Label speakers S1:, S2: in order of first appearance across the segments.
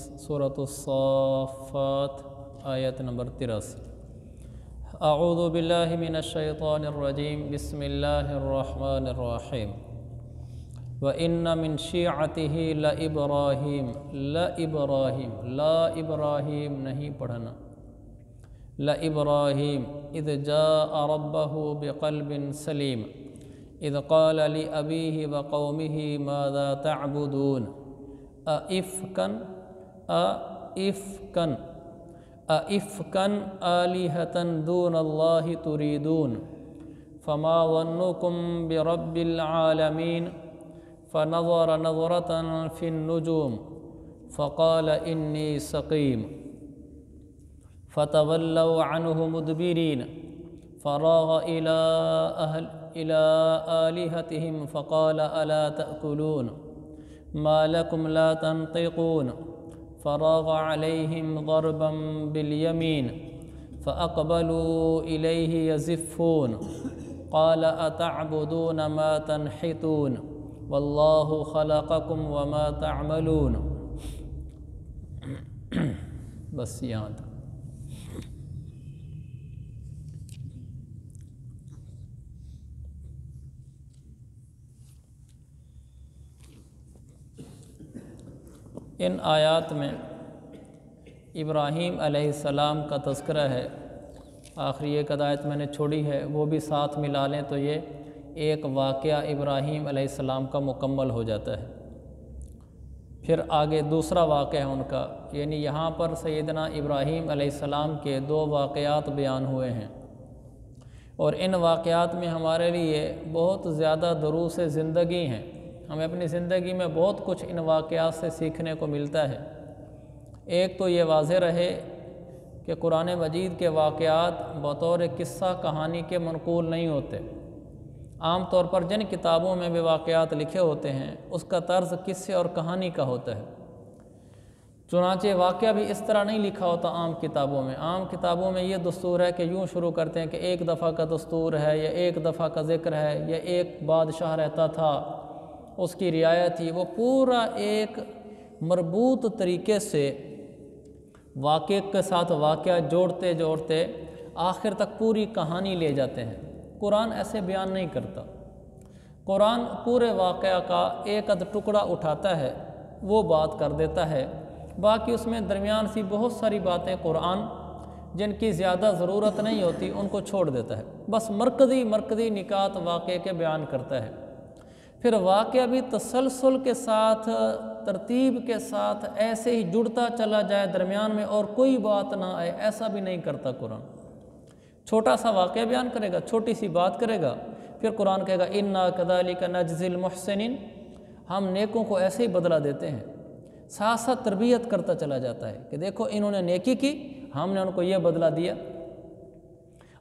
S1: سورۃ الصافات آیت نمبر 83۔ اعوذ باللہ من الشیطان الرجیم، بسم اللہ الرحمن الرحیم۔ وَإِنَّ مِن شِيعَتِهِ لَإِبْرَاهِيمَ لَإِبْرَاهِيمَ لا ابراہیم نہیں پڑھنا، لَإِبْرَاهِيمَ اذ جاء ربه بقلب سلیم اذ قال لأبیہ وقومہ ماذا تعبدون أئفكا آلهة دون الله تريدون فما ظنكم برب العالمين فنظر نظرة في النجوم فقال إني سقيم فتولوا عنه مدبرين فراغ إلى آلهتهم فقال ألا تأكلون ما لكم لا تنطقون فراغ عليهم ضربا باليمين فأقبلوا إليه يزفون قال أتعبدون ما تنحتون والله خلقكم وما تعملون۔ بس یہاں تک۔ ان آیات میں ابراہیم علیہ السلام کا تذکرہ ہے۔ آخری ایک آیت میں نے چھوڑی ہے، وہ بھی ساتھ ملا لیں تو یہ ایک واقعہ ابراہیم علیہ السلام کا مکمل ہو جاتا ہے۔ پھر آگے دوسرا واقعہ ہے ان کا، یعنی یہاں پر سیدنا ابراہیم علیہ السلام کے دو واقعات بیان ہوئے ہیں، اور ان واقعات میں ہمارے لیے بہت زیادہ دروس زندگی ہیں۔ ہمیں اپنی زندگی میں بہت کچھ ان واقعات سے سیکھنے کو ملتا ہے۔ ایک تو یہ واضح رہے کہ قرآن مجید کے واقعات بطور قصہ کہانی کے منقول نہیں ہوتے۔ عام طور پر جن کتابوں میں بھی واقعات لکھے ہوتے ہیں اس کا طرز قصے اور کہانی کا ہوتا ہے، چنانچہ واقعہ بھی اس طرح نہیں لکھا ہوتا عام کتابوں میں۔ عام کتابوں میں یہ دستور ہے کہ یوں شروع کرتے ہیں کہ ایک دفعہ کا دستور ہے، یا ایک دفعہ کا ذکر ہے، یا ایک بادشاہ رہتا تھا، اس کی رعایت تھی۔ وہ پورا ایک مربوط طریقے سے واقعے کے ساتھ واقعہ جوڑتے جوڑتے آخر تک پوری کہانی لے جاتے ہیں۔ قرآن ایسے بیان نہیں کرتا۔ قرآن پورے واقعہ کا ایک آدھ ٹکڑا اٹھاتا ہے، وہ بات کر دیتا ہے، باقی اس میں درمیان سی بہت ساری باتیں قرآن جن کی زیادہ ضرورت نہیں ہوتی ان کو چھوڑ دیتا ہے، بس مرکزی نکات واقعے کے بیان کرتا ہے۔ پھر واقعہ بھی تسلسل کے ساتھ، ترتیب کے ساتھ ایسے ہی جڑتا چلا جائے، درمیان میں اور کوئی بات نہ آئے، ایسا بھی نہیں کرتا قرآن۔ چھوٹا سا واقعہ بیان کرے گا، چھوٹی سی بات کرے گا، پھر قرآن کہے گا اِنَّا كَذَلِكَ نَجْزِي الْمُحْسِنِينَ، ہم نیکوں کو ایسے ہی بدلہ دیتے ہیں۔ ساتھ ساتھ تربیت کرتا چلا جاتا ہے کہ دیکھو انہوں نے نیکی کی، ہم نے ان کو یہ بدلہ دیا۔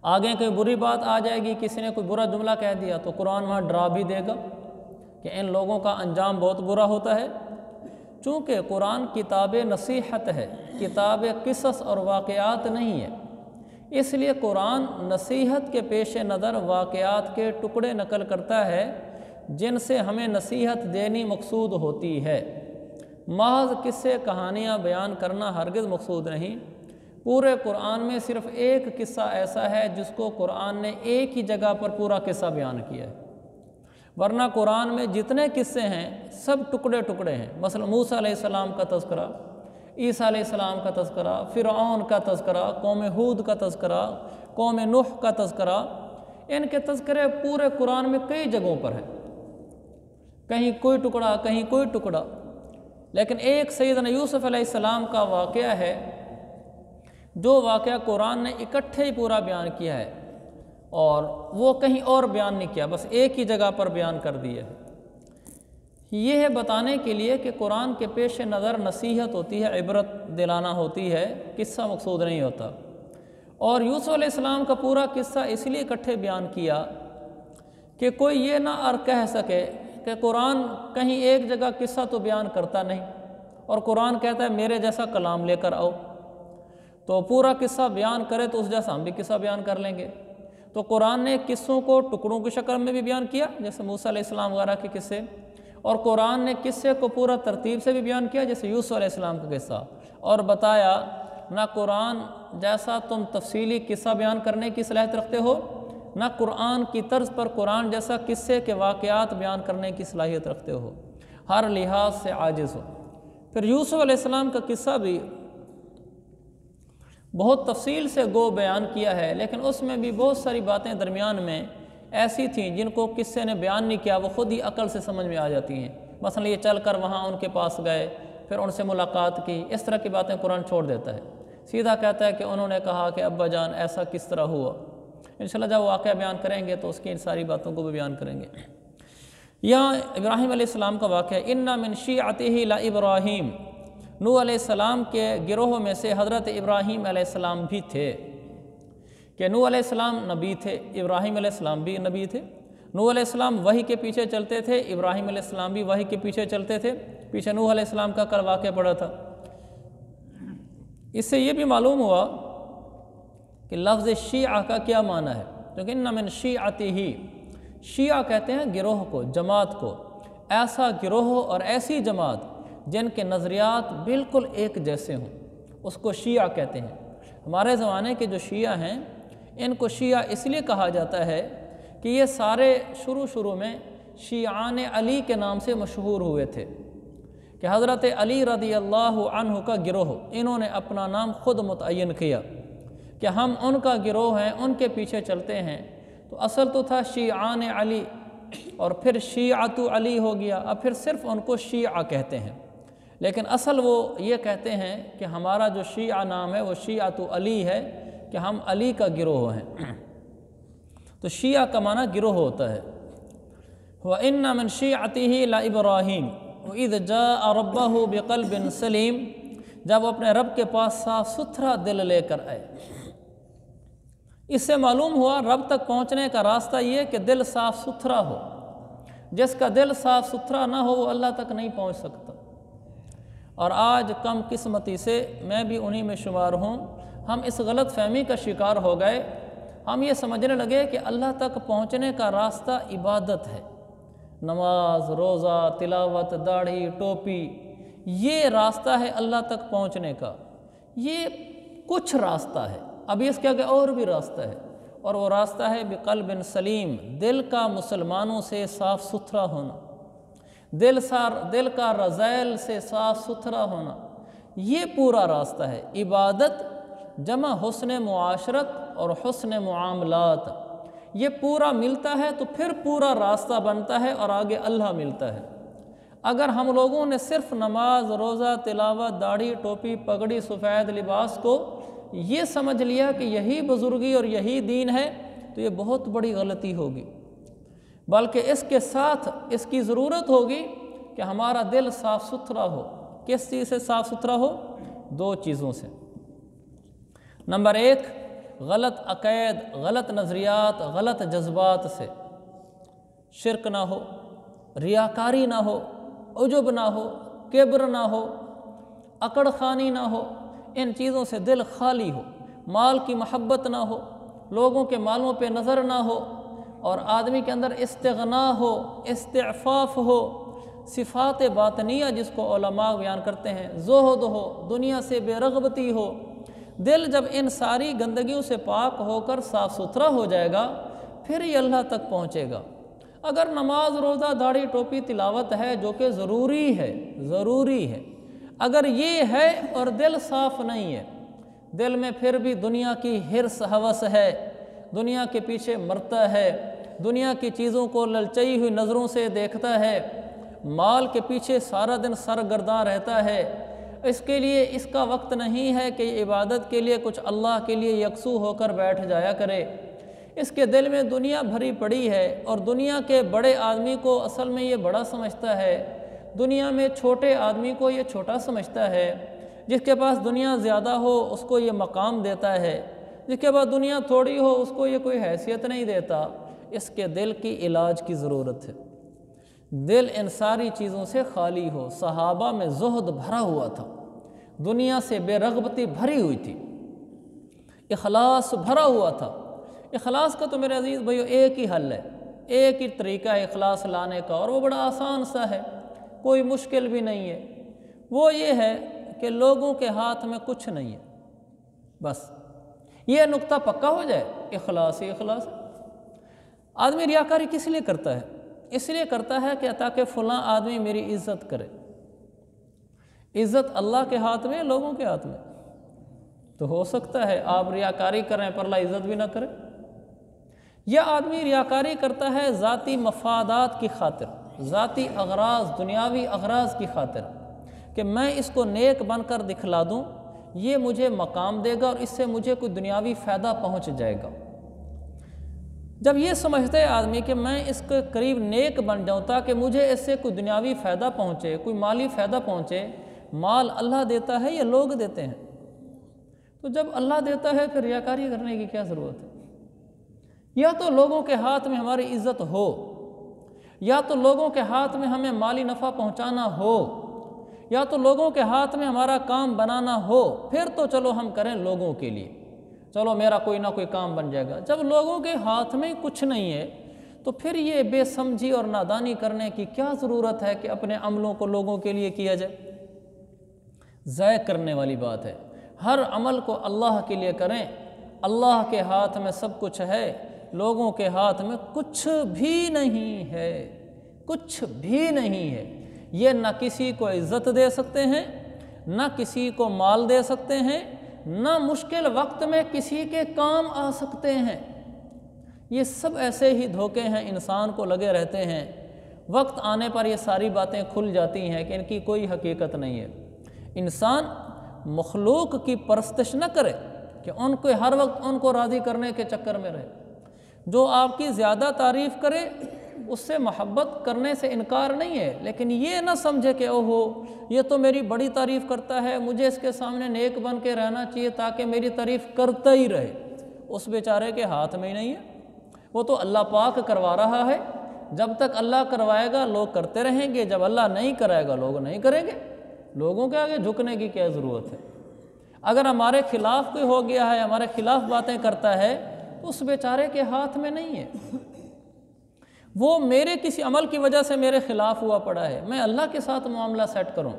S1: آگے کوئی بری بات آ جائے گی، کسی نے کوئی برا جملہ کہہ دیا تو قرآن وہاں ڈرا بھی دے گا کہ ان لوگوں کا انجام بہت برا ہوتا ہے۔ چونکہ قرآن کتاب نصیحت ہے، کتاب قصص اور واقعات نہیں ہے، اس لیے قرآن نصیحت کے پیش نظر واقعات کے ٹکڑے نقل کرتا ہے جن سے ہمیں نصیحت دینی مقصود ہوتی ہے۔ محض قصے کہانیاں بیان کرنا ہرگز مقصود نہیں۔ پورے قرآن میں صرف ایک قصہ ایسا ہے جس کو قرآن نے ایک ہی جگہ پر پورا قصہ بیان کیا ہے، ورنہ قرآن میں جتنے قصے ہیں سب ٹکڑے ٹکڑے ہیں۔ مثلا موسیٰ علیہ السلام کا تذکرہ، عیسیٰ علیہ السلام کا تذکرہ، فرعون کا تذکرہ، قوم ہود کا تذکرہ، قوم نوح کا تذکرہ، ان کے تذکرے پورے قرآن میں کئی جگہوں پر ہیں، کہیں کوئی ٹکڑا کہیں کوئی ٹکڑا۔ لیکن ایک سیدنا یوسف علیہ السلام کا واقعہ ہے جو واقعہ قرآن نے اکٹھے ہی پورا بیان کیا ہے، اور وہ کہیں اور بیان نہیں کیا، بس ایک ہی جگہ پر بیان کر دیا ہے۔ یہ ہے بتانے کے لیے کہ قرآن کے پیش نظر نصیحت ہوتی ہے، عبرت دلانا ہوتی ہے، قصہ مقصود نہیں ہوتا۔ اور یوسف علیہ السلام کا پورا قصہ اس لیے اکٹھے بیان کیا کہ کوئی یہ نہ کہہ سکے کہ قرآن کہیں ایک جگہ قصہ تو بیان کرتا نہیں، اور قرآن کہتا ہے میرے جیسا کلام لے کر آؤ، تو پورا قصہ بیان کرے تو اس جیسا ہم بھی قصہ بیان کر لیں گے۔ تو قرآن نے قصوں کو ٹکڑوں کی شکل میں بھی بیان کیا، جیسے موسیٰ علیہ السلام وغیرہ کے قصے، اور قرآن نے قصے کو پورا ترتیب سے بھی بیان کیا، جیسے یوسف علیہ السلام کا قصہ، اور بتایا نہ قرآن جیسا تم تفصیلی قصہ بیان کرنے کی صلاحیت رکھتے ہو، نہ قرآن کی طرز پر قرآن جیسا قصے کے واقعات بیان کرنے کی صلاحیت رکھتے ہو، ہر لحاظ سے عاجز ہو۔ پھر یوسف علیہ السلام کا قصہ بھی بہت تفصیل سے گو بیان کیا ہے، لیکن اس میں بھی بہت ساری باتیں درمیان میں ایسی تھیں جن کو قصے نے بیان نہیں کیا، وہ خود ہی عقل سے سمجھ میں آ جاتی ہیں۔ مثلا یہ چل کر وہاں ان کے پاس گئے، پھر ان سے ملاقات کی، اس طرح کی باتیں قرآن چھوڑ دیتا ہے، سیدھا کہتا ہے کہ انہوں نے کہا کہ ابا جان ایسا کس طرح ہوا۔ انشاءاللہ جب واقعہ بیان کریں گے تو اس کی ان ساری باتوں کو بھی بیان کریں گے۔ یہاں ابراہیم علیہ السلام کا واقعہ، اِنَّ مِن شِیعَتِهِ لَإِبْرَاہِیم، نوح علیہ السلام کے گروہ میں سے حضرت ابراہیم علیہ السلام بھی تھے، کہ نوح علیہ السلام نبی تھے، ابراہیم علیہ السلام بھی نبی تھے۔ نوح علیہ السلام وحی کے پیچھے چلتے تھے، ابراہیم علیہ السلام بھی وحی کے پیچھے چلتے تھے۔ پیچھے نوح علیہ السلام کا کل واقعہ پڑا تھا۔ اس سے یہ بھی معلوم ہوا کہ لفظ شیعہ کا کیا معنی ہے، کیونکہ اِنَّ مِن شِیعَتِهِ، شیعہ کہتے ہیں گروہ کو، جماعت کو، ایسا گروہ اور ایسی جماعت جن کے نظریات بالکل ایک جیسے ہوں، اس کو شیعہ کہتے ہیں۔ ہمارے زمانے کے جو شیعہ ہیں ان کو شیعہ اس لیے کہا جاتا ہے کہ یہ سارے شروع میں شیعان علی کے نام سے مشہور ہوئے تھے، کہ حضرت علی رضی اللہ عنہ کا گروہ، انہوں نے اپنا نام خود متعین کیا کہ ہم ان کا گروہ ہیں، ان کے پیچھے چلتے ہیں۔ تو اصل تو تھا شیعان علی، اور پھر شیعۃ علی ہو گیا، اب پھر صرف ان کو شیعہ کہتے ہیں، لیکن اصل وہ یہ کہتے ہیں کہ ہمارا جو شیعہ نام ہے وہ شیعۃ علی ہے، کہ ہم علی کا گروہ ہیں۔ تو شیعہ کا معنی گروہ ہوتا ہے۔ وَإِنَّ مِن شِیعَتِهِ لَإِبْرَاہِیم وَإِذْ جَاءَ رَبَّهُ بِقَلْبٍ سَلِیم، جب وہ اپنے رب کے پاس صاف ستھرا دل لے کر آئے۔ اس سے معلوم ہوا رب تک پہنچنے کا راستہ یہ کہ دل صاف ستھرا ہو، جس کا دل صاف ستھرا نہ ہو وہ اللہ تک نہیں پہنچ سکتا۔ اور آج کم قسمتی سے میں بھی انہی میں شمار ہوں، ہم اس غلط فہمی کا شکار ہو گئے، ہم یہ سمجھنے لگے کہ اللہ تک پہنچنے کا راستہ عبادت ہے، نماز، روزہ، تلاوت، داڑھی، ٹوپی، یہ راستہ ہے اللہ تک پہنچنے کا۔ یہ کچھ راستہ ہے، ابھی اس کے آگے اور بھی راستہ ہے، اور وہ راستہ ہے بقلب سلیم، دل کا مسلمانوں سے صاف ستھرا ہونا، دل کا رذیل سے صاف ستھرا ہونا، یہ پورا راستہ ہے۔ عبادت جمع حسن معاشرت اور حسن معاملات، یہ پورا ملتا ہے تو پھر پورا راستہ بنتا ہے اور آگے اللہ ملتا ہے۔ اگر ہم لوگوں نے صرف نماز، روزہ، تلاوت، داڑھی، ٹوپی، پگڑی، سفید لباس کو یہ سمجھ لیا کہ یہی بزرگی اور یہی دین ہے تو یہ بہت بڑی غلطی ہوگی، بلکہ اس کے ساتھ اس کی ضرورت ہوگی کہ ہمارا دل صاف ستھرا ہو۔ کس چیز سے صاف ستھرا ہو؟ دو چیزوں سے۔ نمبر 1، غلط عقائد، غلط نظریات، غلط جذبات سے، شرک نہ ہو، ریاکاری نہ ہو، عجب نہ ہو، کبر نہ ہو، اکڑ خانی نہ ہو، ان چیزوں سے دل خالی ہو، مال کی محبت نہ ہو، لوگوں کے مالوں پہ نظر نہ ہو، اور آدمی کے اندر استغنا ہو، استعفاف ہو، صفات باطنیہ جس کو علماء بیان کرتے ہیں، زہد ہو، دنیا سے بے رغبتی ہو۔ دل جب ان ساری گندگیوں سے پاک ہو کر صاف ستھرا ہو جائے گا پھر ہی اللہ تک پہنچے گا۔ اگر نماز، روزہ، داڑھی، ٹوپی، تلاوت ہے جو کہ ضروری ہے، اگر یہ ہے اور دل صاف نہیں ہے، دل میں پھر بھی دنیا کی حرص ہوس ہے، دنیا کے پیچھے مرتا ہے، دنیا کی چیزوں کو للچئی ہوئی نظروں سے دیکھتا ہے، مال کے پیچھے سارا دن سرگرداں رہتا ہے، اس کے لیے اس کا وقت نہیں ہے کہ عبادت کے لیے کچھ اللہ کے لیے یکسو ہو کر بیٹھ جایا کرے، اس کے دل میں دنیا بھری پڑی ہے، اور دنیا کے بڑے آدمی کو اصل میں یہ بڑا سمجھتا ہے، دنیا میں چھوٹے آدمی کو یہ چھوٹا سمجھتا ہے، جس کے پاس دنیا زیادہ ہو اس کو یہ مقام دیتا ہے، جس کے پاس دنیا تھوڑی ہو اس کو یہ کوئی حیثیت نہیں دیتا۔ اس کے دل کی علاج کی ضرورت ہے، دل ان ساری چیزوں سے خالی ہو۔ صحابہ میں زہد بھرا ہوا تھا، دنیا سے بے رغبتی بھری ہوئی تھی، اخلاص بھرا ہوا تھا۔ اخلاص کا تو میرے عزیز بھائیو ایک ہی حل ہے، ایک ہی طریقہ ہے اخلاص لانے کا، اور وہ بڑا آسان سا ہے۔ کوئی مشکل بھی نہیں ہے، وہ یہ ہے کہ لوگوں کے ہاتھ میں کچھ نہیں ہے، بس یہ نقطہ پکا ہو جائے، اخلاص ہی اخلاص ہے۔ آدمی ریاکاری کس لیے کرتا ہے؟ اس لیے کرتا ہے کہ تاکہ فلاں آدمی میری عزت کرے۔ عزت اللہ کے ہاتھ میں، لوگوں کے ہاتھ میں؟ تو ہو سکتا ہے آپ ریاکاری کریں پر اللہ عزت بھی نہ کرے۔ یا آدمی ریاکاری کرتا ہے ذاتی مفادات کی خاطر، ذاتی اغراض، دنیاوی اغراض کی خاطر، کہ میں اس کو نیک بن کر دکھلا دوں، یہ مجھے مقام دے گا اور اس سے مجھے کوئی دنیاوی فائدہ پہنچ جائے گا۔ جب یہ سمجھتے ہیں آدمی کہ میں اس کے قریب نیک بن جاؤں تاکہ مجھے اس سے کوئی دنیاوی فائدہ پہنچے، کوئی مالی فائدہ پہنچے، مال اللہ دیتا ہے یا لوگ دیتے ہیں؟ تو جب اللہ دیتا ہے پھر ریاکاری کرنے کی کیا ضرورت ہے؟ یا تو لوگوں کے ہاتھ میں ہماری عزت ہو، یا تو لوگوں کے ہاتھ میں ہمیں مالی نفع پہنچانا ہو، یا تو لوگوں کے ہاتھ میں ہمارا کام بنانا ہو، پھر تو چلو ہم کریں لوگوں کے لیے، چلو میرا کوئی نہ کوئی کام بن جائے گا۔ جب لوگوں کے ہاتھ میں کچھ نہیں ہے تو پھر یہ بے سمجھی اور نادانی کرنے کی کیا ضرورت ہے کہ اپنے عملوں کو لوگوں کے لیے کیا جائے؟ ضائع کرنے والی بات ہے۔ ہر عمل کو اللہ کے لیے کریں، اللہ کے ہاتھ میں سب کچھ ہے، لوگوں کے ہاتھ میں کچھ بھی نہیں ہے، کچھ بھی نہیں ہے۔ یہ نہ کسی کو عزت دے سکتے ہیں، نہ کسی کو مال دے سکتے ہیں، نہ مشکل وقت میں کسی کے کام آ سکتے ہیں۔ یہ سب ایسے ہی دھوکے ہیں، انسان کو لگے رہتے ہیں، وقت آنے پر یہ ساری باتیں کھل جاتی ہیں کہ ان کی کوئی حقیقت نہیں ہے۔ انسان مخلوق کی پرستش نہ کرے کہ ان کو ہر وقت ان کو راضی کرنے کے چکر میں رہے۔ جو آپ کی زیادہ تعریف کرے اس سے محبت کرنے سے انکار نہیں ہے، لیکن یہ نہ سمجھے کہ اوہو یہ تو میری بڑی تعریف کرتا ہے، مجھے اس کے سامنے نیک بن کے رہنا چاہیے تاکہ میری تعریف کرتا ہی رہے۔ اس بیچارے کے ہاتھ میں ہی نہیں ہے، وہ تو اللہ پاک کروا رہا ہے۔ جب تک اللہ کروائے گا لوگ کرتے رہیں گے، جب اللہ نہیں کرائے گا لوگ نہیں کریں گے۔ لوگوں کے آگے جھکنے کی کیا ضرورت ہے؟ اگر ہمارے خلاف کوئی ہو گیا ہے، ہمارے خلاف باتیں کرتا ہے تو اس بیچارے کے ہاتھ میں نہیں ہے، وہ میرے کسی عمل کی وجہ سے میرے خلاف ہوا پڑا ہے۔ میں اللہ کے ساتھ معاملہ سیٹ کروں،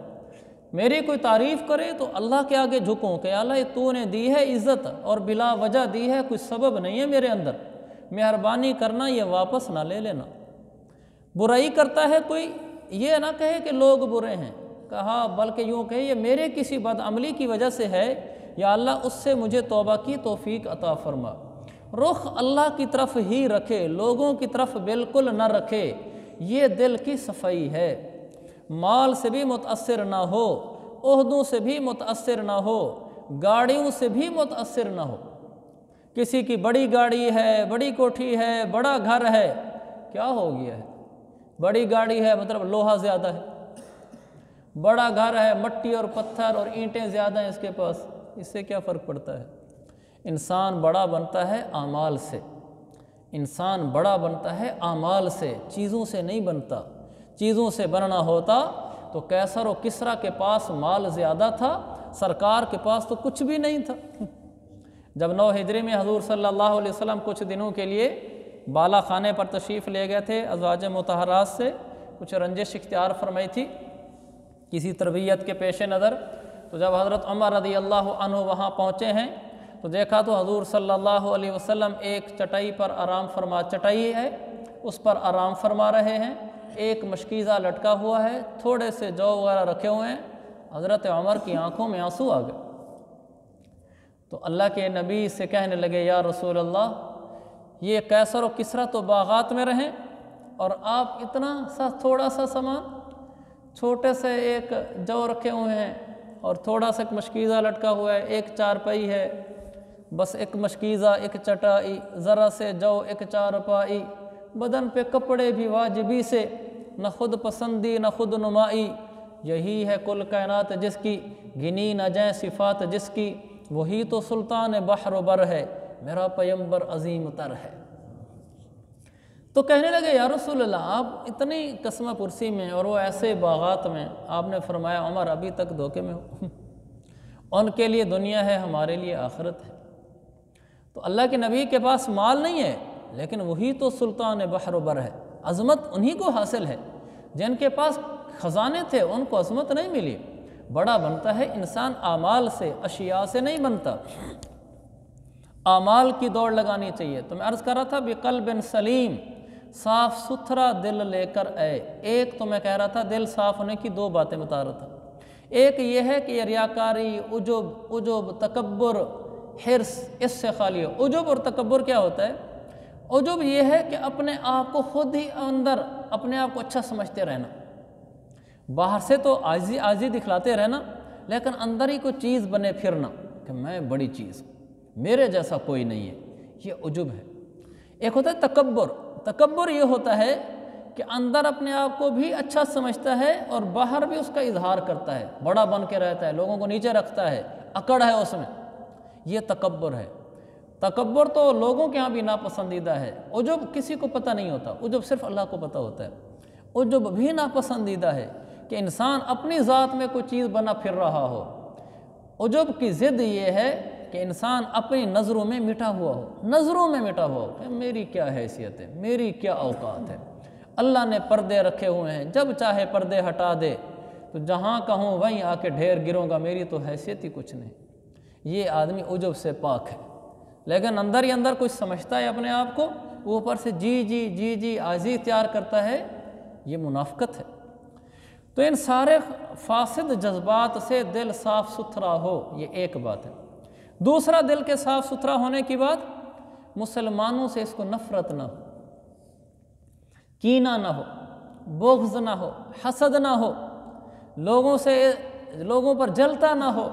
S1: میری کوئی تعریف کرے تو اللہ کے آگے جھکوں کہ اللہ یہ تو نے دی ہے عزت اور بلا وجہ دی ہے، کوئی سبب نہیں ہے میرے اندر، مہربانی کرنا یہ واپس نہ لے لینا۔ برائی کرتا ہے کوئی، یہ نہ کہے کہ لوگ برے ہیں، کہا بلکہ یوں کہے یہ میرے کسی بد عملی کی وجہ سے ہے، یا اللہ اس سے مجھے توبہ کی توفیق عطا فرما۔ رخ اللہ کی طرف ہی رکھے، لوگوں کی طرف بالکل نہ رکھے، یہ دل کی صفائی ہے۔ مال سے بھی متاثر نہ ہو، عہدوں سے بھی متاثر نہ ہو، گاڑیوں سے بھی متاثر نہ ہو۔ کسی کی بڑی گاڑی ہے، بڑی کوٹھی ہے، بڑا گھر ہے، کیا ہو گیا ہے؟ بڑی گاڑی ہے مطلب لوہا زیادہ ہے، بڑا گھر ہے مٹی اور پتھر اور اینٹیں زیادہ ہیں اس کے پاس، اس سے کیا فرق پڑتا ہے؟ انسان بڑا بنتا ہے اعمال سے، انسان بڑا بنتا ہے اعمال سے، چیزوں سے نہیں بنتا۔ چیزوں سے بننا ہوتا تو کیسر و کسریٰ کے پاس مال زیادہ تھا، سرکار کے پاس تو کچھ بھی نہیں تھا۔ جب 9 ہجری میں حضور صلی اللہ علیہ وسلم کچھ دنوں کے لیے بالا خانے پر تشریف لے گئے تھے، ازواج مطہرات سے کچھ رنجش اختیار فرمائی تھی کسی تربیت کے پیش نظر، تو جب حضرت عمر رضی اللہ عنہ وہاں پہنچے ہیں تو دیکھا تو حضور صلی اللہ علیہ وسلم ایک چٹائی پر چٹائی ہے اس پر آرام فرما رہے ہیں، ایک مشکیزہ لٹکا ہوا ہے، تھوڑے سے جو وغیرہ رکھے ہوئے ہیں۔ حضرت عمر کی آنکھوں میں آنسو آ گئے، تو اللہ کے نبی سے کہنے لگے یا رسول اللہ، یہ کیسر و کسریٰ تو باغات میں رہیں اور آپ اتنا سا تھوڑا سا سامان، چھوٹے سے ایک جو رکھے ہوئے ہیں اور تھوڑا سا ایک مشکیزہ لٹکا ہوا ہے، ایک چارپائی ہے، بس ایک مشکیزہ، ایک چٹائی، ذرا سے جو، ایک چارپائی، بدن پہ کپڑے بھی واجبی سے، نہ خود پسندی نہ خود نمائی، یہی ہے کل کائنات جس کی، گنی نہ جائیں صفات جس کی، وہی تو سلطان بحر و بر ہے، میرا پیمبر عظیم تر ہے۔ تو کہنے لگے یا رسول اللہ، آپ اتنی قسمہ پرسی میں اور وہ ایسے باغات میں، آپ نے فرمایا عمر ابھی تک دھوکے میں ہو، ان کے لیے دنیا ہے، ہمارے لیے آخرت ہے۔ تو اللہ کے نبی کے پاس مال نہیں ہے لیکن وہی تو سلطان بحر و بر ہے، عظمت انہی کو حاصل ہے جن کے پاس خزانے تھے، ان کو عظمت نہیں ملی۔ بڑا بنتا ہے انسان اعمال سے، اشیاء سے نہیں بنتا۔ اعمال کی دوڑ لگانی چاہیے۔ تو میں عرض کر رہا تھا بقلب سلیم، صاف ستھرا دل لے کر آئے۔ ایک تو میں کہہ رہا تھا دل صاف ہونے کی دو باتیں بتا رہا تھا۔ ایک یہ ہے کہ یہ ریاکاری، عجب، تکبر، حرص، اس سے خالی ہو۔ عجب اور تکبر کیا ہوتا ہے؟ عجب یہ ہے کہ اپنے آپ کو خود ہی اندر اپنے آپ کو اچھا سمجھتے رہنا، باہر سے تو عاجزی دکھلاتے رہنا، لیکن اندر ہی کوئی چیز بنے پھرنا کہ میں بڑی چیز ہوں، میرے جیسا کوئی نہیں ہے، یہ عجب ہے۔ ایک ہوتا ہے تکبر۔ تکبر یہ ہوتا ہے کہ اندر اپنے آپ کو بھی اچھا سمجھتا ہے اور باہر بھی اس کا اظہار کرتا ہے، بڑا بن کے رہتا ہے، لوگوں کو نیچے رکھتا ہے، اکڑ ہے اس میں، یہ تکبر ہے۔ تکبر تو لوگوں کے ہاں بھی ناپسندیدہ ہے۔ عجب کسی کو پتہ نہیں ہوتا، عجب صرف اللہ کو پتہ ہوتا ہے۔ عجب بھی ناپسندیدہ ہے کہ انسان اپنی ذات میں کوئی چیز بنا پھر رہا ہو۔ عجب کی ضد یہ ہے کہ انسان اپنی نظروں میں مٹا ہوا ہو، نظروں میں مٹا ہوا ہو کہ میری کیا حیثیت ہے، میری کیا اوقات ہے، اللہ نے پردے رکھے ہوئے ہیں، جب چاہے پردے ہٹا دے، تو جہاں کہوں وہیں آ کے ڈھیر گروں گا، میری تو حیثیت ہی کچھ نہیں۔ یہ آدمی عجب سے پاک ہے، لیکن اندر ہی اندر کچھ سمجھتا ہے اپنے آپ کو، اوپر سے جی عاجزی اختیار کرتا ہے، یہ منافقت ہے۔ تو ان سارے فاسد جذبات سے دل صاف ستھرا ہو، یہ ایک بات ہے۔ دوسرا، دل کے صاف ستھرا ہونے کی بات، مسلمانوں سے اس کو نفرت نہ ہو، کینہ نہ ہو، بغض نہ ہو، حسد نہ ہو، لوگوں پر جلتا نہ ہو۔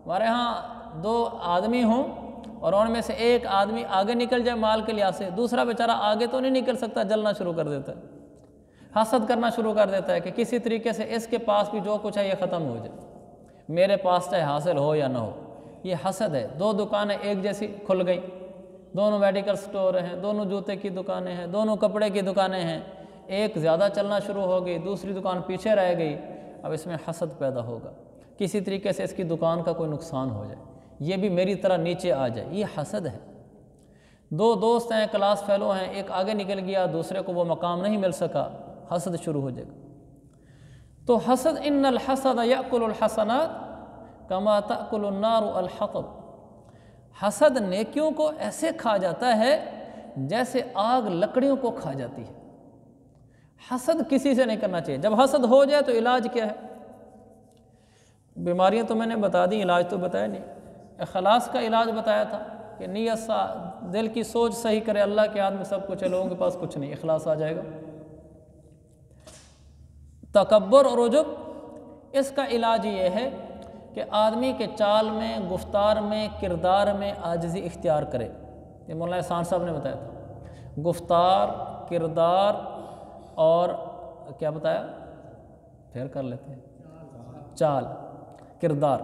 S1: ہمارے ہاں دو آدمی ہوں اور ان میں سے ایک آدمی آگے نکل جائے مال کے لحاظ سے، دوسرا بیچارہ آگے تو نہیں نکل سکتا، جلنا شروع کر دیتا ہے، حسد کرنا شروع کر دیتا ہے کہ کسی طریقے سے اس کے پاس بھی جو کچھ ہے یہ ختم ہو جائے، میرے پاس چاہے حاصل ہو یا نہ ہو۔ یہ حسد ہے۔ دو دکانیں ایک جیسی کھل گئی، دونوں میڈیکل سٹور ہیں، دونوں جوتے کی دکانیں ہیں، دونوں کپڑے کی دکانیں ہیں، ایک زیادہ چلنا شروع ہو گئی، دوسری دکان پیچھے رہ گئی، اب اس میں حسد پیدا ہوگا، کسی طریقے سے اس کی دکان کا کوئی نقصان ہو جائے، یہ بھی میری طرح نیچے آ جائے، یہ حسد ہے۔ دو دوست ہیں، کلاس فیلو ہیں، ایک آگے نکل گیا، دوسرے کو وہ مقام نہیں مل سکا، حسد شروع ہو جائے گا۔ تو حسد، ان الحسد یأکل الحسنات کما تأکل النار الحطب، حسد نیکیوں کو ایسے کھا جاتا ہے جیسے آگ لکڑیوں کو کھا جاتی ہے۔ حسد کسی سے نہیں کرنا چاہیے۔ جب حسد ہو جائے تو علاج کیا ہے؟ بیماریاں تو میں نے بتا دی، علاج تو بتایا نہیں۔ اخلاص کا علاج بتایا تھا کہ نیت، دل کی سوچ صحیح کرے، اللہ کے ہاتھ میں سب کچھ ہے، لوگوں کے پاس کچھ نہیں، اخلاص آ جائے گا۔ تکبر اور عجب، اس کا علاج یہ ہے کہ آدمی کے چال میں، گفتار میں، کردار میں عاجزی اختیار کرے۔ یہ مولانا احسان صاحب نے بتایا تھا، گفتار، کردار اور کیا بتایا؟ پھر کر لیتے ہیں، چال، کردار،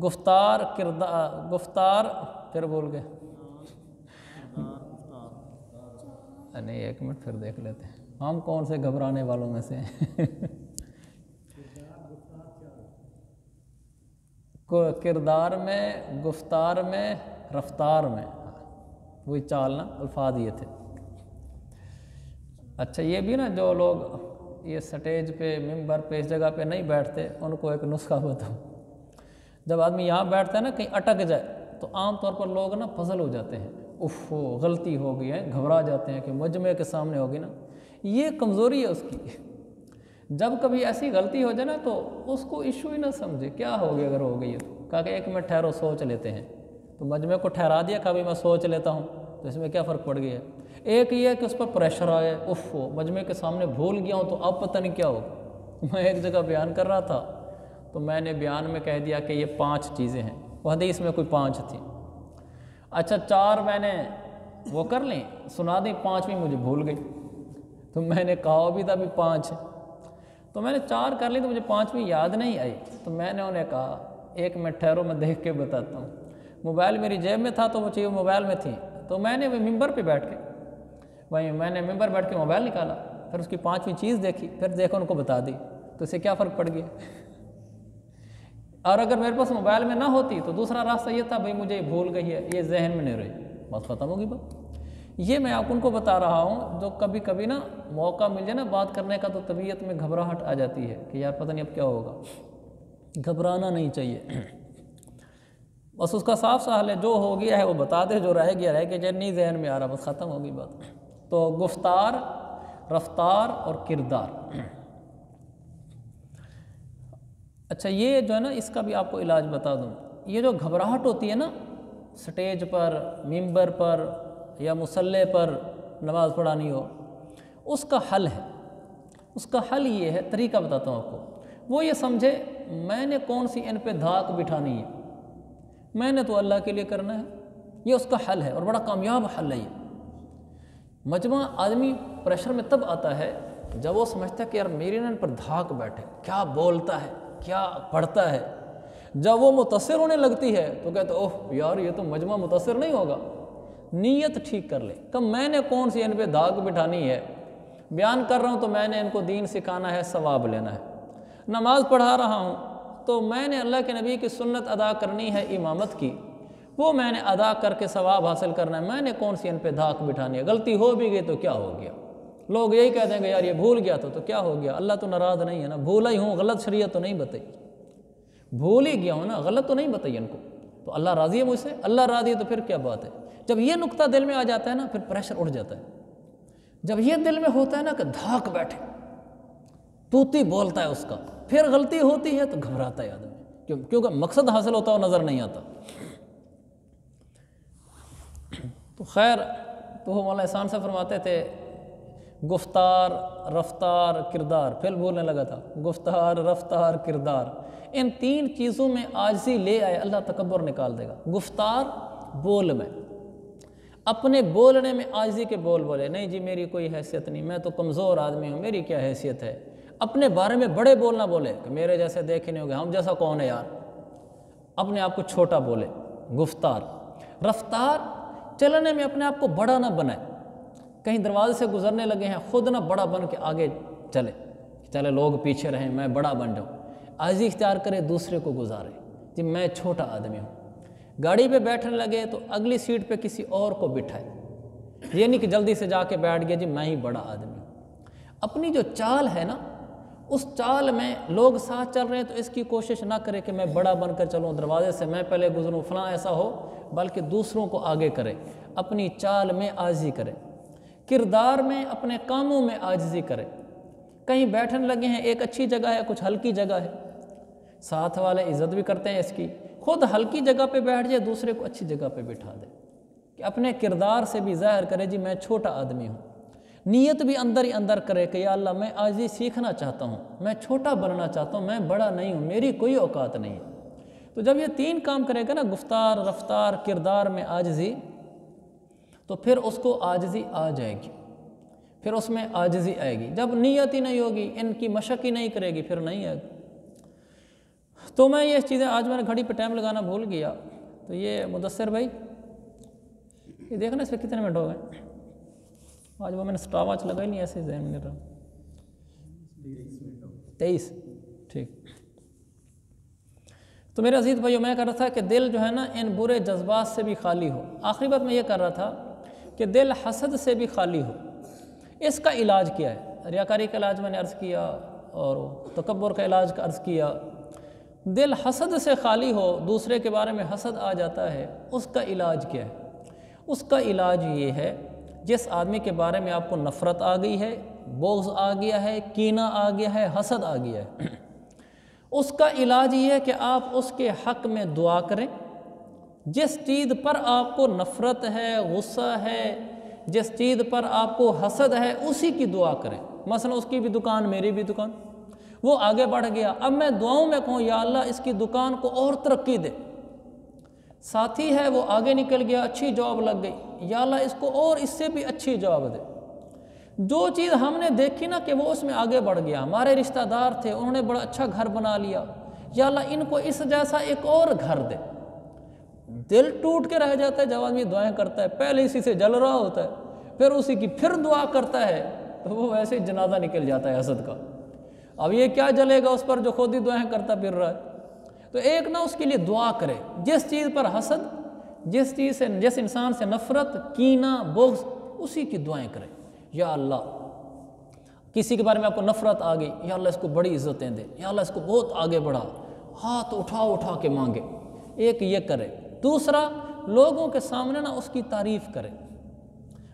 S1: گفتار پھر بول گئے، نہیں ایک منٹ پھر دیکھ لیتے ہیں، ہم کون سے گھبرانے والوں میں سے ہیں۔ کردار میں، گفتار میں، رفتار میں، وہی چالنا، الفاظ یہ تھے۔ اچھا یہ بھی نا، جو لوگ یہ سٹیج پہ، ممبر پہ، اس جگہ پہ نہیں بیٹھتے، ان کو ایک نسخہ بتاؤ۔ جب آدمی یہاں بیٹھتا ہے نا، کہیں اٹک جائے تو عام طور پر لوگ نا پزل ہو جاتے ہیں، غلطی ہو گئی ہے، گھبرا جاتے ہیں کہ مجمع کے سامنے ہوگی نا، یہ کمزوری ہے اس کی۔ جب کبھی ایسی غلطی ہو جائے نا تو اس کو ایشو ہی نہ سمجھے، کیا ہوگی اگر ہو گئی ہے تو، کہا کہ ایک منٹ ٹھہرو، سوچ لیتے ہیں، تو مجمع کو ٹھہرا دیا، کبھی میں سوچ لیتا ہوں، تو اس میں کیا فرق پڑ گیا ہے؟ ایک یہ ہے کہ اس پر پریشر آئے، مجمع کے سامنے بھول گیا ہوں تو اب پتہ نہیں کیا ہوگا۔ میں ایک جگہ بیان کر رہا تھا تو میں نے بیان میں کہہ دیا کہ یہ 5 چیزیں ہیں، وہ حدیث میں کوئی 5 تھی، اچھا 4 میں نے وہ کر لیں، سنا دیں، 5ویں مجھے بھول گئی، تو میں نے کہا بھی تھا بھی 5 ہے، تو میں نے 4 کر لی تو مجھے 5ویں یاد نہیں آئی، تو میں نے انہیں کہا ایک منٹ ٹھہرو، میں دیکھ کے بتاتا ہوں۔ موبائل میری جیب میں تھا تو وہ چیز موبائل میں تھی، تو میں نے ممبر پہ بیٹھ کے، میں نے ممبر بیٹھ کے موبائل نکالا، پھر اس کی 5ویں چیز دیکھی، پھر دیکھو ان کو بتا دی، تو اسے کیا فرق پڑ گیا؟ اور اگر میرے پاس موبائل میں نہ ہوتی تو دوسرا راستہ یہ تھا، بھئی مجھے بھول گئی ہے، یہ ذہن میں نہیں رہی، بات ختم ہوگی بات۔ یہ میں آپ ان کو بتا رہا ہوں جو کبھی کبھی نا موقع مل جائے نا بات کرنے کا تو طبیعت میں گھبراہٹ آ جاتی ہے کہ یار پتہ نہیں اب کیا ہوگا. گھبرانا نہیں چاہیے، بس اس کا صاف سا حل ہے، جو ہو گیا ہے وہ بتا دے، جو رہ گیا کہ نہیں ذہن میں آ رہا، بس ختم ہوگی بات. تو گفتار، رفتار اور کردار. اچھا یہ جو ہے نا اس کا بھی آپ کو علاج بتا دوں. یہ جو گھبراہٹ ہوتی ہے نا سٹیج پر، ممبر پر یا مصلی پر نماز پڑھانی ہو، اس کا حل ہے. اس کا حل یہ ہے، طریقہ بتاتا ہوں آپ کو. وہ یہ سمجھے میں نے کون سی ان پہ دھاک بٹھانی ہے، میں نے تو اللہ کے لیے کرنا ہے. یہ اس کا حل ہے اور بڑا کامیاب حل ہے. یہ مجمع آدمی پریشر میں تب آتا ہے جب وہ سمجھتا ہے کہ یار میری ان پر دھاک بیٹھے، کیا بولتا ہے، کیا پڑھتا ہے. جب وہ متاثر ہونے لگتی ہے تو کہتا ہے اوہ یار یہ تو مجمع متاثر نہیں ہوگا. نیت ٹھیک کر لے کہ میں نے کون سی ان پہ دھاک بٹھانی ہے. بیان کر رہا ہوں تو میں نے ان کو دین سکھانا ہے، ثواب لینا ہے. نماز پڑھا رہا ہوں تو میں نے اللہ کے نبی کی سنت ادا کرنی ہے امامت کی، وہ میں نے ادا کر کے ثواب حاصل کرنا ہے. میں نے کون سی ان پہ دھاک بٹھانی ہے. غلطی ہو بھی گئی تو کیا ہو گیا. لوگ یہی کہہ دیں گے یار یہ بھول گیا تو کیا ہو گیا، اللہ تو ناراض نہیں ہے نا. بھولا ہی ہوں، غلط شریعت تو نہیں بتائی، بھول ہی گیا ہوں نا، غلط تو نہیں بتائی ان کو، تو اللہ راضی ہے مجھ سے. اللہ راضی ہے تو پھر کیا بات ہے. جب یہ نقطہ دل میں آ جاتا ہے نا پھر پریشر اٹھ جاتا ہے. جب یہ دل میں ہوتا ہے نا کہ دھاک بیٹھے، توتی بولتا ہے اس کا، پھر غلطی ہوتی ہے تو گھبراتا ہے آدمی، کیونکہ مقصد حاصل ہوتا ہے وہ نظر نہیں آتا. تو خیر، تو وہ مولانا احسان سے فرماتے تھے گفتار، رفتار، کردار. پھر بولنے لگا تھا گفتار، رفتار، کردار. ان تین چیزوں میں عاجزی لے آئے اللہ تکبر نکال دے گا. گفتار، بول میں، اپنے بولنے میں عاجزی کے بول بولے، نہیں جی میری کوئی حیثیت نہیں، میں تو کمزور آدمی ہوں، میری کیا حیثیت ہے. اپنے بارے میں بڑے بولنا بولے کہ میرے جیسے دیکھے نہیں ہوگے، ہم جیسا کون ہے یار. اپنے آپ کو چھوٹا بولے، گفتار. رفتار، چلنے میں اپنے آپ کو بڑا نہ بنائے. کہیں دروازے سے گزرنے لگے ہیں خود نہ بڑا بن کے آگے چلے لوگ پیچھے رہیں، میں بڑا بن جاؤں. عاجزی اختیار کرے، دوسرے کو گزارے جی میں چھوٹا آدمی ہوں. گاڑی پہ بیٹھنے لگے تو اگلی سیٹ پہ کسی اور کو بٹھائے، یہ نہیں کہ جلدی سے جا کے بیٹھ گیا جی میں ہی بڑا آدمی ہوں. اپنی جو چال ہے نا اس چال میں لوگ ساتھ چل رہے ہیں تو اس کی کوشش نہ کرے کہ میں بڑا بن کر چلوں، دروازے سے میں پہلے گزروں، فلاں ایسا ہو، بلکہ دوسروں کو آگے کرے. اپنی چال میں عاجزی کرے. کردار میں، اپنے کاموں میں عاجزی کرے. کہیں بیٹھنے لگے ہیں، ایک اچھی جگہ ہے، کچھ ہلکی جگہ ہے، ساتھ والے عزت بھی کرتے ہیں اس کی، خود ہلکی جگہ پہ بیٹھ جائے، دوسرے کو اچھی جگہ پہ بٹھا دے. کہ اپنے کردار سے بھی ظاہر کرے جی میں چھوٹا آدمی ہوں. نیت بھی اندر ہی اندر کرے کہ یا اللہ میں عاجزی سیکھنا چاہتا ہوں، میں چھوٹا بننا چاہتا ہوں، میں بڑا نہیں ہوں، میری کوئی اوقات نہیں ہے. تو جب یہ تین کام کرے گا نا، گفتار، رفتار، کردار میں عاجزی، تو پھر اس کو عاجزی آ جائے گی، پھر اس میں عاجزی آئے گی. جب نیت ہی نہیں ہوگی، ان کی مشق ہی نہیں کرے گی، پھر نہیں آئے گی. تو میں یہ چیزیں آج میں نے گھڑی پہ ٹائم لگانا بھول گیا. تو یہ مدثر بھائی یہ دیکھنا اس پہ کتنے منٹ ہو گئے. آج وہ میں نے سٹاپ واچ لگا ہی نہیں، ایسے ذہن میں رہا. 23 ٹھیک. تو میرے عزیز بھائیو میں کہہ رہا تھا کہ دل جو ہے نا ان برے جذبات سے بھی خالی ہو. آخری بات میں یہ کر رہا تھا کہ دل حسد سے بھی خالی ہو. اس کا علاج کیا ہے؟ ریاکاری کا علاج میں نے عرض کیا اور تکبر کا علاج کا عرض کیا. دل حسد سے خالی ہو، دوسرے کے بارے میں حسد آ جاتا ہے، اس کا علاج کیا ہے؟ اس کا علاج یہ ہے، جس آدمی کے بارے میں آپ کو نفرت آ گئی ہے، بغض آ گیا ہے، کینہ آ گیا ہے، حسد آ گیا ہے، اس کا علاج یہ ہے کہ آپ اس کے حق میں دعا کریں. جس چیز پر آپ کو نفرت ہے، غصہ ہے، جس چیز پر آپ کو حسد ہے، اسی کی دعا کریں. مثلا اس کی بھی دکان، میری بھی دکان، وہ آگے بڑھ گیا، اب میں دعاؤں میں کہوں یا اللہ اس کی دکان کو اور ترقی دے. ساتھی ہے وہ آگے نکل گیا، اچھی جاب لگ گئی، یا اللہ اس کو اور اس سے بھی اچھی جاب دے. جو چیز ہم نے دیکھی نا کہ وہ اس میں آگے بڑھ گیا، ہمارے رشتہ دار تھے انہوں نے بڑا اچھا گھر بنا لیا، یا اللہ ان کو اس جیسا ایک اور گھر دے. دل ٹوٹ کے رہ جاتا ہے جب آدمی دعائیں کرتا ہے، پہلے اسی سے جل رہا ہوتا ہے، پھر اسی کی پھر دعا کرتا ہے تو وہ ویسے ہی جنازہ نکل جاتا ہے حسد کا. اب یہ کیا جلے گا اس پر جو خود ہی دعائیں کرتا پھر رہا ہے. تو ایک نہ اس کے لیے دعا کرے. جس چیز پر حسد، جس انسان سے نفرت، کینہ، بغض، اسی کی دعائیں کریں. یا اللہ کسی کے بارے میں آپ کو نفرت آ گئی، یا اللہ اس کو بڑی عزتیں دے، یا اللہ اس کو بہت آگے بڑھا، ہاتھ اٹھا کے مانگے. ایک یہ کرے. دوسرا لوگوں کے سامنے نا اس کی تعریف کرے.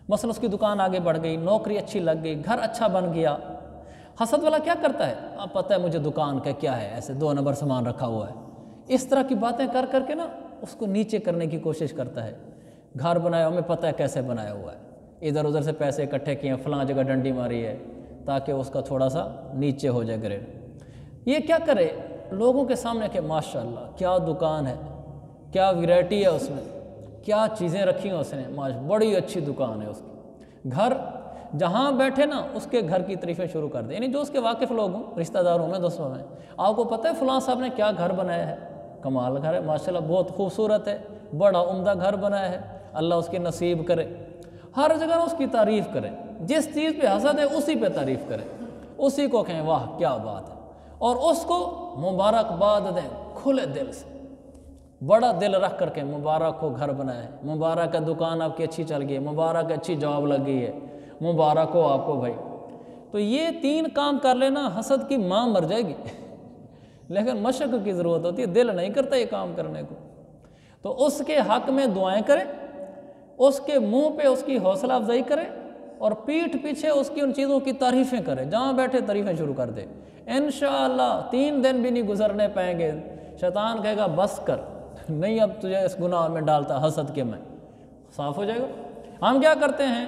S1: مثلا اس کی دکان آگے بڑھ گئی، نوکری اچھی لگ گئی، گھر اچھا بن گیا. حسد والا کیا کرتا ہے؟ اب پتہ ہے مجھے دکان کا کیا ہے، ایسے 2 نمبر سامان رکھا ہوا ہے. اس طرح کی باتیں کر کے نا اس کو نیچے کرنے کی کوشش کرتا ہے. گھر بنایا ہمیں پتہ ہے کیسے بنایا ہوا ہے، ادھر ادھر سے پیسے اکٹھے کیے ہیں، فلاں جگہ ڈنڈی ماری ہے تاکہ اس کا تھوڑا سا نیچے ہو جائے گریڈ. یہ کیا کرے؟ لوگوں کے سامنے کہ ماشاءاللہ کیا دکان ہے، کیا ویرائٹی ہے اس میں، کیا چیزیں رکھی ہیں اس نے، بڑی اچھی دکان ہے اس کی. گھر جہاں بیٹھے نا اس کے گھر کی تعریفیں شروع کر دیں. یعنی جو اس کے واقف لوگ ہوں، رشتہ داروں میں، دوستوں میں، آپ کو پتہ ہے فلاں صاحب نے کیا گھر بنایا ہے، کمال گھر ہے ماشاءاللہ، بہت خوبصورت ہے، بڑا عمدہ گھر بنایا ہے، اللہ اس کی نصیب کرے. ہر جگہ اس کی تعریف کریں. جس چیز پہ حسد ہے اسی پہ تعریف کریں، اسی کو کہیں واہ کیا بات ہے، اور اس کو مبارکباد دیں کھلے دل سے، بڑا دل رکھ کر کے. مبارک ہو گھر بنایا ہے، مبارک ہے دکان آپ کی اچھی چل گئی ہے، مبارک ہے اچھی جاب لگ گئی ہے، مبارک ہو آپ کو بھائی. تو یہ 3 کام کر لینا حسد کی ماں مر جائے گی. لیکن مشق کی ضرورت ہوتی ہے، دل نہیں کرتا یہ کام کرنے کو. تو اس کے حق میں دعائیں کریں، اس کے منہ پہ اس کی حوصلہ افزائی کریں، اور پیٹھ پیچھے اس کی ان چیزوں کی تعریفیں کریں. جہاں بیٹھے تعریفیں شروع کر دے. انشاءاللہ 3 دن بھی نہیں گزرنے پائیں گے، شیطان کہے گا بس کر، نہیں اب تجھے اس گناہ میں ڈالتا حسد کے میں، صاف ہو جائے گا. ہم کیا کرتے ہیں؟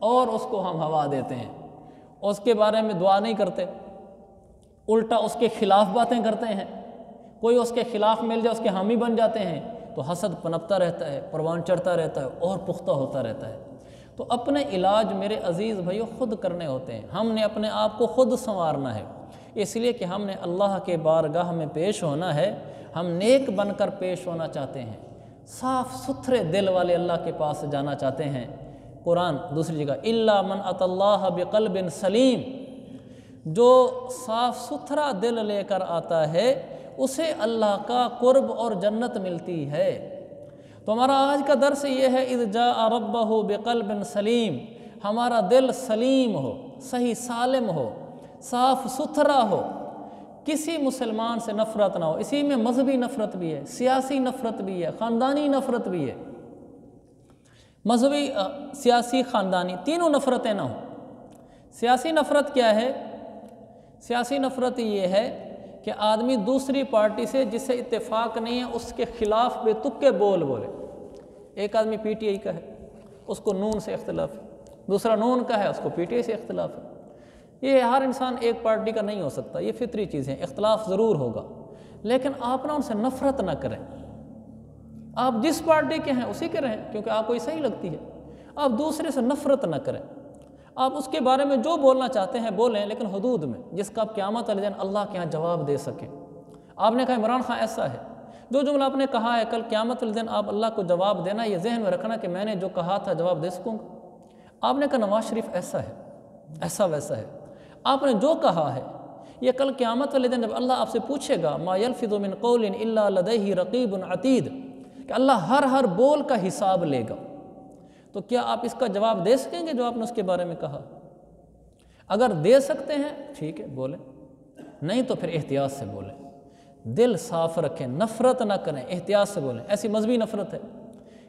S1: اور اس کو ہم ہوا دیتے ہیں، اس کے بارے میں دعا نہیں کرتے، الٹا اس کے خلاف باتیں کرتے ہیں. کوئی اس کے خلاف مل جائے اس کے حامی بن جاتے ہیں، تو حسد پنپتا رہتا ہے، پروان چڑھتا رہتا ہے، اور پختہ ہوتا رہتا ہے. تو اپنے علاج میرے عزیز بھائیو خود کرنے ہوتے ہیں. ہم نے اپنے آپ کو خود سنوارنا ہے، اس لیے کہ ہم نے اللہ کے بارگاہ میں پیش ہونا ہے. ہم نیک بن کر پیش ہونا چاہتے ہیں، صاف ستھرے دل والے اللہ کے پاس جانا چاہتے ہیں. قرآن دوسری جگہ الا من اتى اللہ بقلب سلیم، جو صاف ستھرا دل لے کر آتا ہے اسے اللہ کا قرب اور جنت ملتی ہے. تو ہمارا آج کا درس یہ ہے اذ جاء ربہ بقلب سلیم. ہمارا دل سلیم ہو، صحیح سالم ہو، صاف ستھرا ہو، کسی مسلمان سے نفرت نہ ہو. اسی میں مذہبی نفرت بھی ہے، سیاسی نفرت بھی ہے، خاندانی نفرت بھی ہے. مذہبی، سیاسی، خاندانی، تینوں نفرتیں نہ ہوں. سیاسی نفرت کیا ہے؟ سیاسی نفرت یہ ہے کہ آدمی دوسری پارٹی سے جس سے اتفاق نہیں ہے اس کے خلاف بے تکے بول بولے. ایک آدمی پی ٹی آئی کا ہے، اس کو نون سے اختلاف ہے، دوسرا نون کا ہے، اس کو پی ٹی آئی سے اختلاف ہے. یہ ہر انسان ایک پارٹی کا نہیں ہو سکتا، یہ فطری چیزیں، اختلاف ضرور ہوگا، لیکن آپ نہ ان سے نفرت نہ کریں. آپ جس پارٹی کے ہیں اسی کے رہیں، کیونکہ آپ کو یہ صحیح لگتی ہے. آپ دوسرے سے نفرت نہ کریں. آپ اس کے بارے میں جو بولنا چاہتے ہیں بولیں، لیکن حدود میں، جس کا آپ قیامت والے دن اللہ کے ہاں جواب دے سکیں. آپ نے کہا عمران خان ایسا ہے، جو جملہ آپ نے کہا ہے کل قیامت والے دن آپ اللہ کو جواب دینا، یہ ذہن میں رکھنا کہ میں نے جو کہا تھا جواب دے سکوں گا. آپ نے کہا نواز شریف ایسا ہے، ایسا ویسا ہے. آپ نے جو کہا ہے یہ کل قیامت والے دن جب اللہ آپ سے پوچھے گا ما یلفظ من قول الا لدیہ رقیب عتید، کہ اللہ ہر بول کا حساب لے گا، تو کیا آپ اس کا جواب دے سکیں گے جو آپ نے اس کے بارے میں کہا؟ اگر دے سکتے ہیں ٹھیک ہے بولیں، نہیں تو پھر احتیاط سے بولیں. دل صاف رکھیں، نفرت نہ کریں، احتیاط سے بولیں. ایسی مذہبی نفرت ہے،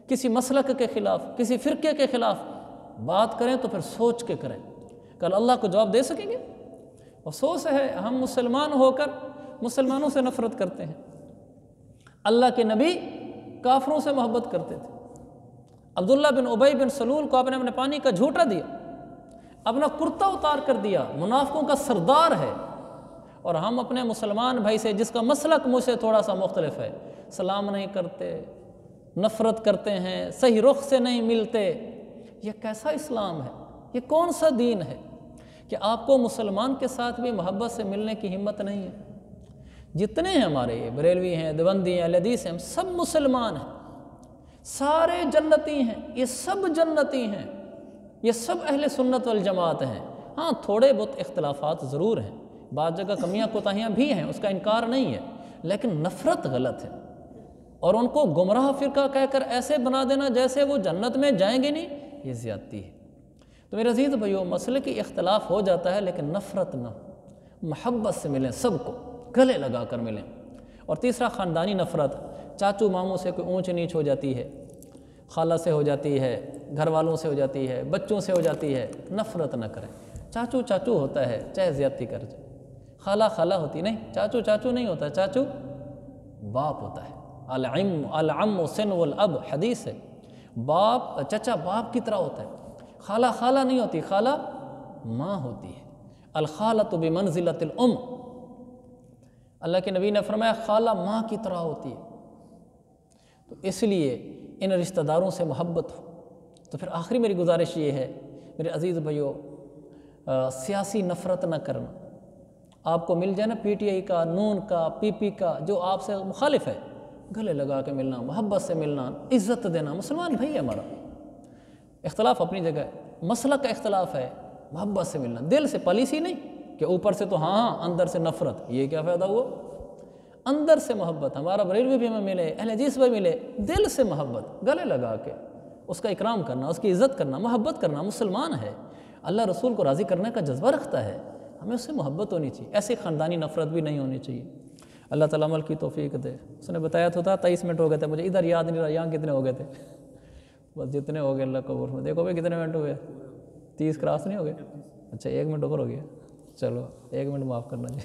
S1: کسی مسلک کے خلاف، کسی فرقے کے خلاف بات کریں تو پھر سوچ کے کریں، کل اللہ کو جواب دے سکیں گے. افسوس ہے ہم مسلمان ہو کر مسلمانوں سے نفرت کرتے ہیں. اللہ کے نبی کافروں سے محبت کرتے تھے. عبداللہ بن ابی بن سلول کو آپ نے اپنے پانی کا جھوٹا دیا، اپنا کرتا اتار کر دیا، منافقوں کا سردار ہے. اور ہم اپنے مسلمان بھائی سے جس کا مسلک مجھ سے تھوڑا سا مختلف ہے سلام نہیں کرتے، نفرت کرتے ہیں، صحیح رخ سے نہیں ملتے. یہ کیسا اسلام ہے؟ یہ کون سا دین ہے کہ آپ کو مسلمان کے ساتھ بھی محبت سے ملنے کی ہمت نہیں ہے؟ جتنے ہیں ہمارے بریلوی ہیں، دیوبندی ہیں، اہل حدیث ہیں، ہم سب مسلمان ہیں، سارے جنتی ہیں، یہ سب جنتی ہیں، یہ سب اہل سنت والجماعت ہیں. ہاں تھوڑے بہت اختلافات ضرور ہیں، بعض جگہ کمیاں کوتاہیاں بھی ہیں، اس کا انکار نہیں ہے، لیکن نفرت غلط ہے. اور ان کو گمراہ فرقہ کہہ کر ایسے بنا دینا جیسے وہ جنت میں جائیں گے نہیں، یہ زیادتی ہے. تو میرے عزیز بھائیو، مسئلے کی اختلاف ہو جاتا ہے لیکن نفرت نہ، محبت سے ملیں، سب کو گلے لگا کر ملیں۔ اور تیسرا خاندانی نفرت، چاچو ماموں سے کوئی اونچ نیچ ہو جاتی ہے، خالہ سے ہو جاتی ہے، گھر والوں سے ہو جاتی ہے، بچوں سے ہو جاتی ہے، نفرت نہ کریں۔ چاچو چاچو ہوتا ہے چاہے زیادتی کر جائے، خالہ خالہ ہوتی نہیں، چاچو چاچو نہیں ہوتا، چاچو باپ ہوتا ہے۔ العم سن والاب حدیث ہے، باپ چچا باپ کی طرح ہوتا ہے، خالہ خالہ نہیں ہوتی، خالہ ماں ہوتی ہے۔ الخالۃ بمنزلۃ الام، اللہ کے نبی نے فرمایا خالہ ماں کی طرح ہوتی ہے۔ تو اس لیے ان رشتہ داروں سے محبت ہو۔ تو پھر آخری میری گزارش یہ ہے میرے عزیز بھائیو، سیاسی نفرت نہ کرنا۔ آپ کو مل جائے نا پی ٹی آئی کا، نون کا، پی پی کا، جو آپ سے مخالف ہے، گلے لگا کے ملنا، محبت سے ملنا، عزت دینا، مسلمان بھائی ہے ہمارا۔ اختلاف اپنی جگہ ہے، مسلک کا اختلاف ہے، محبت سے ملنا، دل سے، پالیسی نہیں کہ اوپر سے تو ہاں اندر سے نفرت، یہ کیا فائدہ ہوا؟ اندر سے محبت، ہمارا بریلوی بھی ہمیں ملے، اہل حدیث بھی ملے، دل سے محبت، گلے لگا کے اس کا اکرام کرنا، اس کی عزت کرنا، محبت کرنا، مسلمان ہے، اللہ رسول کو راضی کرنے کا جذبہ رکھتا ہے، ہمیں اس سے محبت ہونی چاہیے، ایسی خاندانی نفرت بھی نہیں ہونی چاہیے۔ اللہ تعالیٰ عمل کی توفیق دے۔ اس نے بتایا تو تھا 23 منٹ ہو گئے تھے، مجھے ادھر یاد نہیں رہا یہاں کتنے ہو گئے تھے، بس جتنے ہو گئے اللہ قبول میں۔ دیکھو بھائی کتنے منٹ ہو گئے، 30 کراس نہیں ہو گئے؟ اچھا 1 منٹ اوپر ہو گیا، چلو 1 منٹ معاف کرنا جی۔